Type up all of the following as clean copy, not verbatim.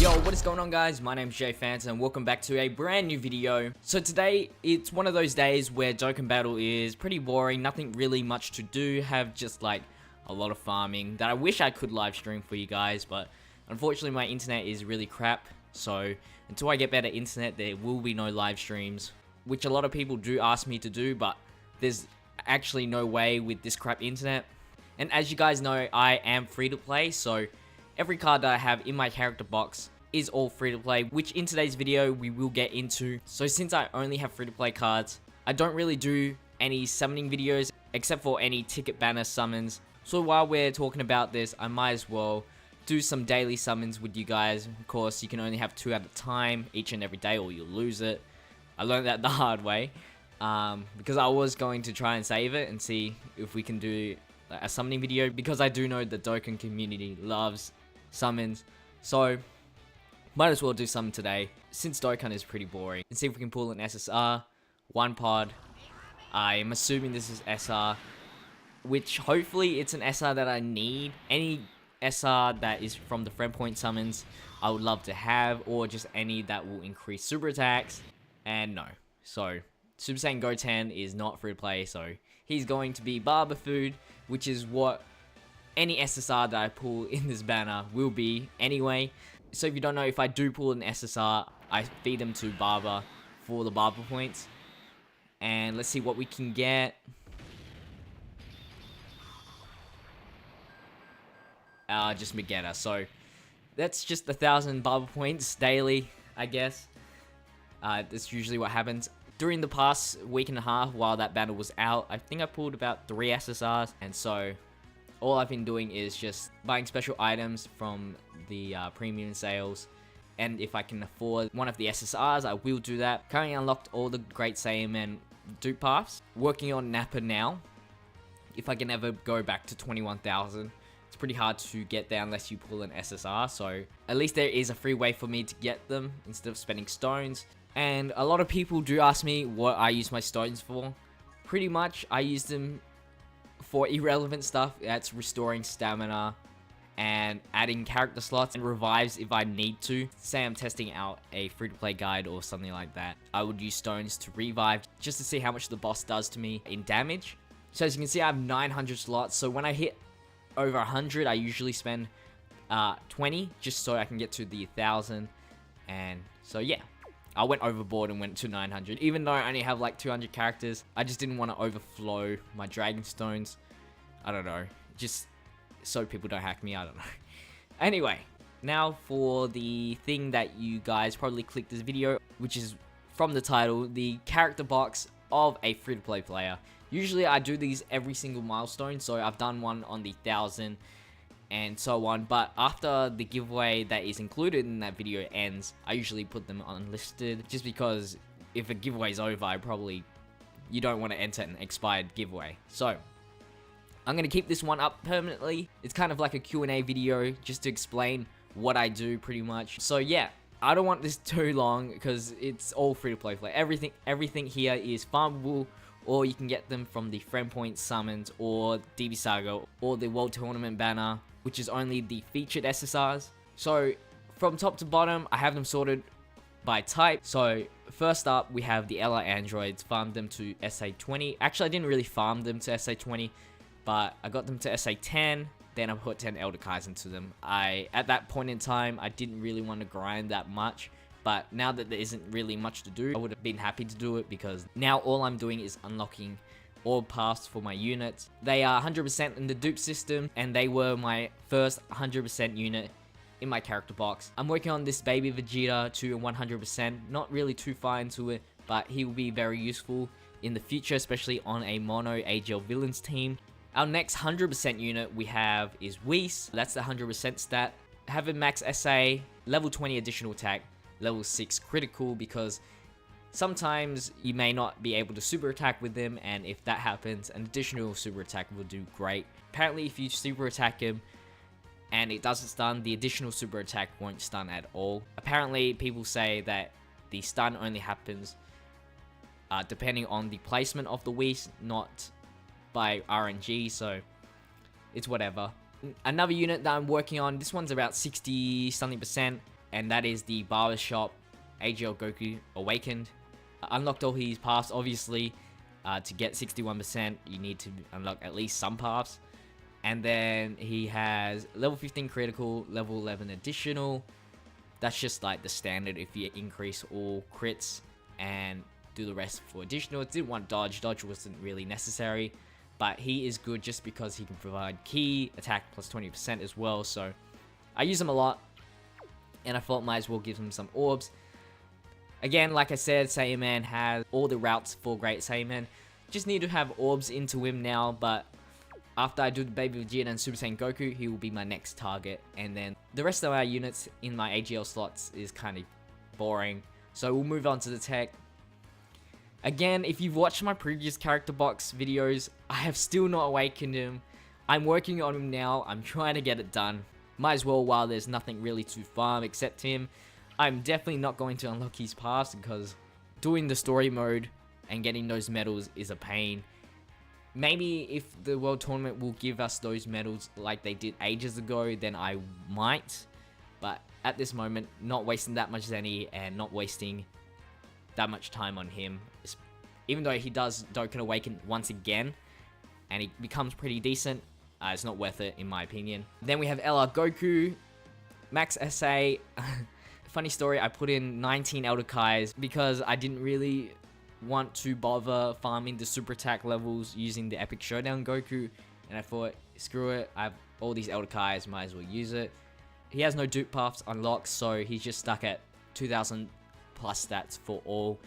Yo, what is going on, guys? My name's JPhanta and welcome back to a brand new video. So today, it's one of those days where Dokkan Battle is pretty boring, nothing really much to do, have just like a lot of farming that I wish I could live stream for you guys, but unfortunately my internet is really crap, so until I get better internet there will be no live streams, which a lot of people do ask me to do, but there's actually no way with this crap internet. And as you guys know, I am free to play, so every card that I have in my character box is all free to play, which in today's video we will get into. So since I only have free to play cards, I don't really do any summoning videos except for any ticket banner summons. So while we're talking about this, I might as well do some daily summons with you guys. Of course, you can only have 2 at a time each and every day or you'll lose it. I learned that the hard way because I was going to try and save it and see if we can do a summoning video, because I do know the Dokkan community loves summons, so might as well do some today since Dokkan is pretty boring, and see if we can pull an SSR, 1 pod. I'm assuming this is SR, which hopefully it's an SR that I need. Any SR that is from the friend point summons I would love to have, or just any that will increase super attacks. And no, so Super Saiyan Goten is not free to play, so he's going to be barber food, which is what any SSR that I pull in this banner will be anyway. So if you don't know, if I do pull an SSR, I feed them to Barber for the Barber points. And let's see what we can get. Just Megetta. So that's just 1,000 Barber points daily, I guess. That's usually what happens. During the past week and a half while that banner was out, I think I pulled about 3 SSRs, and so all I've been doing is just buying special items from the premium sales, and if I can afford one of the SSRs, I will do that. Currently unlocked all the Great Saiyaman dupe paths. Working on Nappa now. If I can ever go back to 21,000. It's pretty hard to get there unless you pull an SSR, so at least there is a free way for me to get them instead of spending stones. And a lot of people do ask me what I use my stones for. Pretty much, I use them for irrelevant stuff. That's restoring stamina and adding character slots and revives if I need to. Say I'm testing out a free-to-play guide or something like that, I would use stones to revive just to see how much the boss does to me in damage. So as you can see, I have 900 slots. So when I hit over 100, I usually spend 20 just so I can get to the 1,000. And so yeah, I went overboard and went to 900. Even though I only have like 200 characters, I just didn't want to overflow my dragon stones. I don't know, just so people don't hack me, I don't know. Anyway, now for the thing that you guys probably clicked this video, which is from the title, the character box of a free-to-play player. Usually I do these every single milestone, so I've done one on the 1,000 and so on, but after the giveaway that is included in that video ends, I usually put them unlisted, just because if a giveaway is over, you don't want to enter an expired giveaway. So I'm going to keep this one up permanently. It's kind of like a Q&A video just to explain what I do pretty much. So yeah, I don't want this too long because it's all free to play. Everything here is farmable, or you can get them from the friend point summons or DBZ Saga or the World Tournament banner, which is only the featured SSRs. So from top to bottom, I have them sorted by type. So first up, we have the LR androids. Farmed them to SA20. Actually, I didn't really farm them to SA20, but I got them to SA10. Then I put 10 Elder Kais into them. At that point in time, I didn't really want to grind that much. But now that there isn't really much to do, I would have been happy to do it, because now all I'm doing is unlocking all paths for my units. They are 100% in the dupe system, and they were my first 100% unit in my character box. I'm working on this baby Vegeta to 100%, not really too far into it, but he will be very useful in the future, especially on a mono AGL villains team. Our next 100% unit we have is Whis. That's the 100% stat. Have a max SA, level 20 additional attack, level 6 critical, because sometimes you may not be able to super attack with them, and if that happens, an additional super attack will do great. Apparently, if you super attack him and it doesn't stun, the additional super attack won't stun at all. Apparently, people say that the stun only happens depending on the placement of the Whis, not by RNG, so it's whatever. Another unit that I'm working on, this one's about 60 something %. and that is the Barbershop AGL Goku Awakened. I unlocked all his paths, obviously. To get 61%, you need to unlock at least some paths. And then he has level 15 critical, level 11 additional. That's just like the standard if you increase all crits and do the rest for additional. It didn't want dodge. Dodge wasn't really necessary. But he is good just because he can provide key, attack plus 20% as well. So I use him a lot. And I thought might as well give him some orbs. Again, like I said, Saiyaman has all the routes for Great Saiyaman. Just need to have orbs into him now, but after I do the Baby Vegeta and Super Saiyan Goku, he will be my next target. And then the rest of our units in my AGL slots is kind of boring. So we'll move on to the tech. Again, if you've watched my previous character box videos, I have still not awakened him. I'm working on him now. I'm trying to get it done. Might as well while there's nothing really to farm except him. I'm definitely not going to unlock his pass because doing the story mode and getting those medals is a pain. Maybe if the World Tournament will give us those medals like they did ages ago, then I might. But at this moment, not wasting that much Zenny and not wasting that much time on him. Even though he does Dokkan Awaken once again, and he becomes pretty decent, it's not worth it in my opinion. Then we have LR Goku, Max SA. Funny story, I put in 19 Elder Kais because I didn't really want to bother farming the super attack levels using the Epic Showdown Goku, and I thought, screw it, I have all these Elder Kais, might as well use it. He has no dupe paths unlocked, so he's just stuck at 2000 plus stats for all,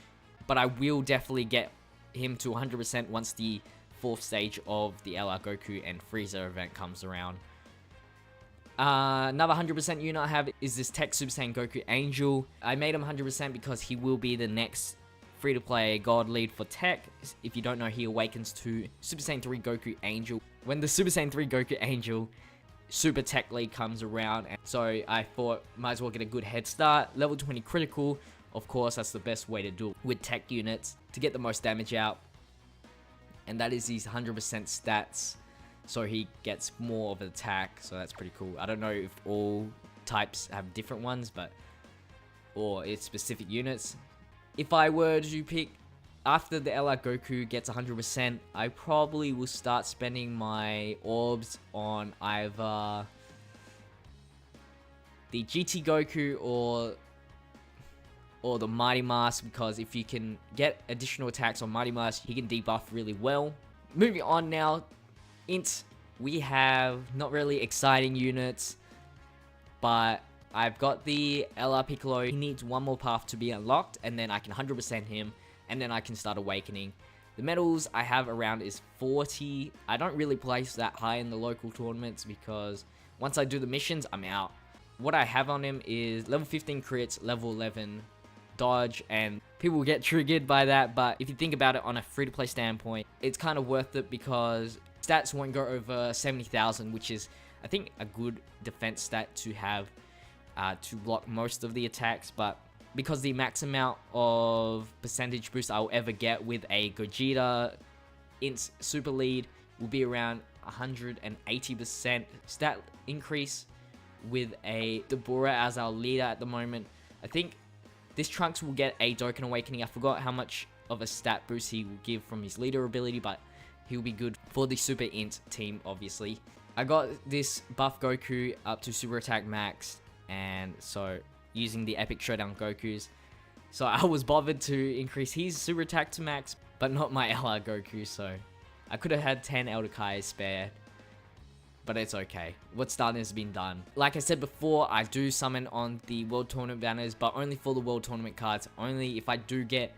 but I will definitely get him to 100% once the 4th stage of the LR Goku and Frieza event comes around. Another 100% unit I have is this Tech Super Saiyan Goku Angel. I made him 100% because he will be the next free-to-play god lead for Tech. If you don't know, he awakens to Super Saiyan 3 Goku Angel when the Super Saiyan 3 Goku Angel Super Tech League comes around. And so I thought might as well get a good head start. Level 20 critical, of course, that's the best way to do it with Tech units to get the most damage out. And that is his 100% stats. So he gets more of an attack, so that's pretty cool. I don't know if all types have different ones, but or it's specific units. If I were to pick after the LR Goku gets 100%, I probably will start spending my orbs on either the GT Goku or the Mighty Mask, because if you can get additional attacks on Mighty Mask, he can debuff really well. Moving on now. Int, we have not really exciting units, but I've got the LR Piccolo. He needs one more path to be unlocked, and then I can 100% him, and then I can start awakening. The medals I have around is 40. I don't really place that high in the local tournaments because once I do the missions, I'm out. What I have on him is level 15 crits, level 11 dodge, and people will get triggered by that, but if you think about it on a free-to-play standpoint, it's kind of worth it because stats won't go over 70,000, which is, I think, a good defense stat to have to block most of the attacks. But because the max amount of percentage boost I'll ever get with a Gogeta Int Super Lead will be around 180% stat increase with a Deborah as our leader at the moment. I think this Trunks will get a Dokkan Awakening. I forgot how much of a stat boost he will give from his leader ability, but he'll be good for the Super Int team, obviously. I got this buff Goku up to Super Attack Max, and so using the Epic Showdown Gokus. So I was bothered to increase his Super Attack to Max, but not my LR Goku, so I could have had 10 Elder Kai spare, but it's okay. What's done has been done. Like I said before, I do summon on the World Tournament banners, but only for the World Tournament cards. Only if I do get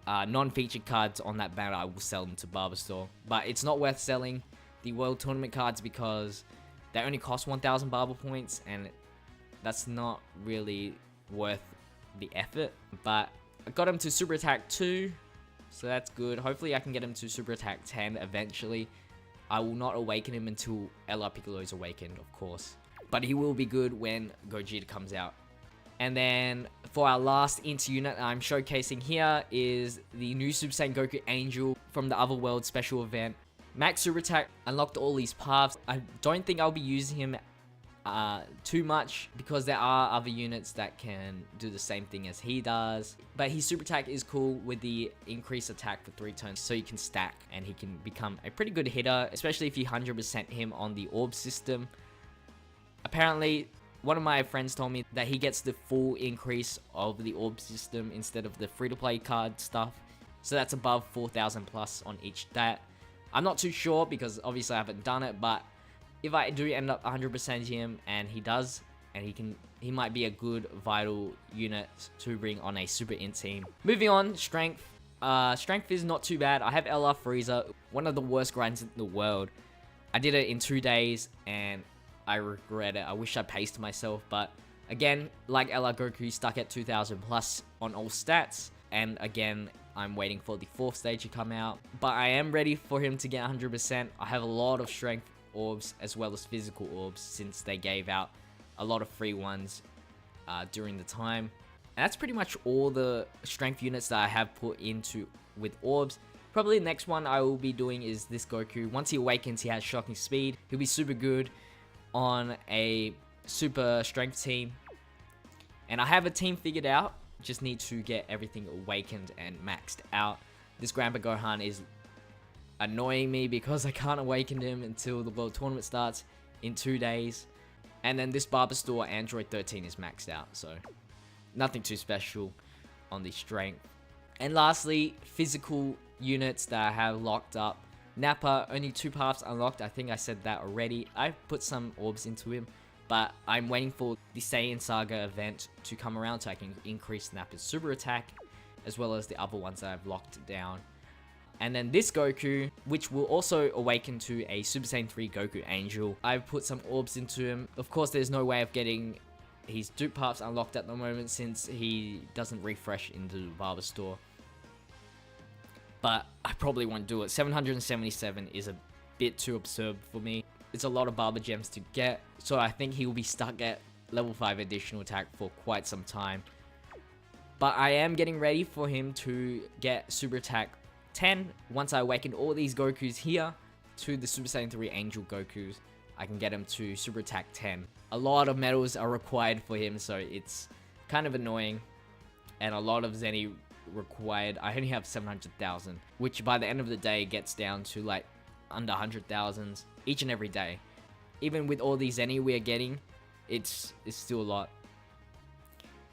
non-featured cards on that banner, I will sell them to Barber Store. But it's not worth selling the World Tournament cards because they only cost 1,000 Barber points, and that's not really worth the effort. But I got him to Super Attack 2, so that's good. Hopefully I can get him to Super Attack 10 eventually. I will not awaken him until LR Piccolo is awakened, of course. But he will be good when Gogeta comes out. And then for our last Int unit I'm showcasing here is the new Super Saiyan Goku Angel from the Otherworld special event. Max Super Attack unlocked all these paths. I don't think I'll be using him too much, because there are other units that can do the same thing as he does. But his super attack is cool with the increased attack for 3 turns, so you can stack and he can become a pretty good hitter, especially if you 100% him on the orb system. Apparently, one of my friends told me that he gets the full increase of the orb system instead of the free-to-play card stuff. So that's above 4,000 plus on each stat. I'm not too sure because obviously I haven't done it, but if I do end up 100% him and he does, and he might be a good vital unit to bring on a super in team. Moving on, strength. Strength is not too bad. I have LR Freezer, one of the worst grinds in the world. I did it in 2 days and I regret it. I wish I paced myself, but again, like LR Goku, stuck at 2,000 plus on all stats. And again, I'm waiting for the 4th stage to come out, but I am ready for him to get 100%. I have a lot of strength orbs as well as physical orbs, since they gave out a lot of free ones during the time. And that's pretty much all the strength units that I have put into with orbs. Probably the next one I will be doing is this Goku. Once he awakens, he has shocking speed. He'll be super good on a super strength team. And I have a team figured out. Just need to get everything awakened and maxed out. This Grandpa Gohan is annoying me because I can't awaken him until the World Tournament starts in 2 days. And then this Barbastor Android 13 is maxed out, so nothing too special on the strength. And lastly, physical units that I have locked up. Nappa, only 2 paths unlocked. I think I said that already. I put some orbs into him, but I'm waiting for the Saiyan Saga event to come around so I can increase Nappa's super attack, as well as the other ones that I've locked down. And then this Goku, which will also awaken to a Super Saiyan 3 Goku Angel. I've put some orbs into him. Of course, there's no way of getting his dupe paths unlocked at the moment since he doesn't refresh into the Barber Store. But I probably won't do it. 777 is a bit too absurd for me. It's a lot of Barber Gems to get, so I think he will be stuck at level 5 additional attack for quite some time. But I am getting ready for him to get Super Attack 10. Once I awaken all these Gokus here to the Super Saiyan 3 Angel Gokus, I can get him to Super Attack 10. A lot of medals are required for him, so it's kind of annoying. And a lot of Zenny required. I only have 700,000, which by the end of the day gets down to like under 100,000 each and every day. Even with all these Zenny we are getting, it's still a lot.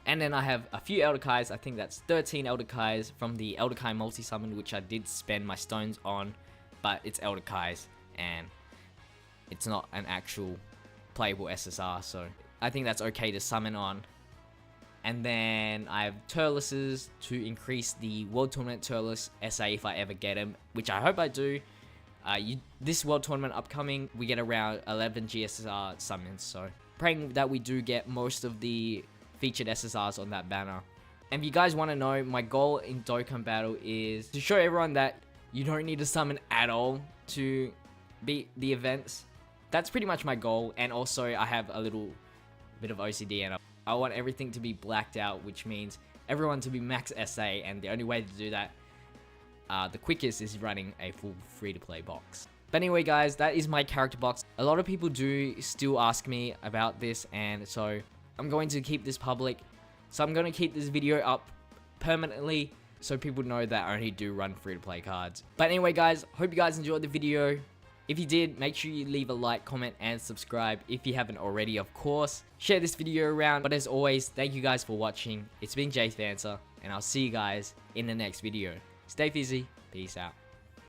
And then I have a few Elder Kais. I think that's 13 Elder Kais from the Elder Kai multi-summon, which I did spend my stones on, but it's Elder Kais, and it's not an actual playable SSR, so I think that's okay to summon on. And then I have Turleses to increase the World Tournament Turles SA if I ever get him, which I hope I do. This World Tournament upcoming, we get around 11 GSSR summons, so praying that we do get most of the featured SSRs on that banner. And if you guys want to know, my goal in Dokkan Battle is to show everyone that you don't need to summon at all to beat the events. That's pretty much my goal. And also I have a little bit of OCD and I want everything to be blacked out, which means everyone to be max SA, and the only way to do that the quickest is running a full free-to-play box. But anyway guys, that is my character box. A lot of people do still ask me about this, and so I'm going to keep this public. So I'm going to keep this video up permanently so people know that I only do run free-to-play cards. But anyway guys, hope you guys enjoyed the video. If you did, make sure you leave a like, comment, and subscribe if you haven't already, of course. Share this video around. But as always, thank you guys for watching. It's been JPhanta, and I'll see you guys in the next video. Stay fizzy. Peace out.